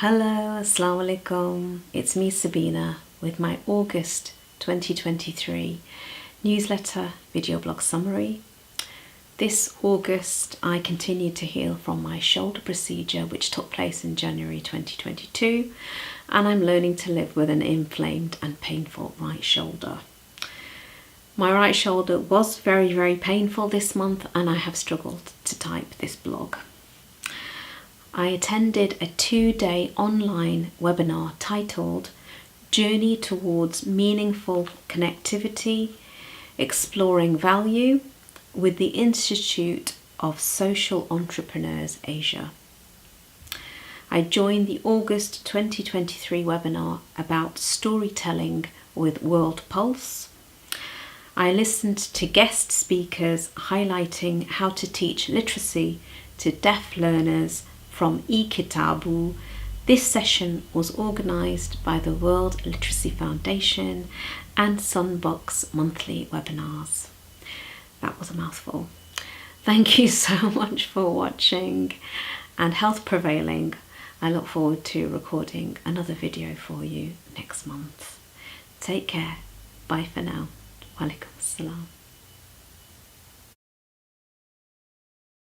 Hello, Assalamu alaikum. It's me, Sabina, with my August 2023 newsletter video blog summary. This August, I continued to heal from my shoulder procedure, which took place in January 2022, and I'm learning to live with an inflamed and painful right shoulder. My right shoulder was very painful this month, and I have struggled to type this blog. I attended a 2-day online webinar titled Journey Towards Meaningful Connectivity, Exploring Value with the Institute of Social Entrepreneurs Asia. I joined the August 2023 webinar about storytelling with World Pulse. I listened to guest speakers highlighting how to teach literacy to deaf learners from eKitabu. This session was organised by the World Literacy Foundation and Sunbox monthly webinars. That was a mouthful. Thank you so much for watching, and health prevailing, I look forward to recording another video for you next month. Take care. Bye for now. Walaikum assalam.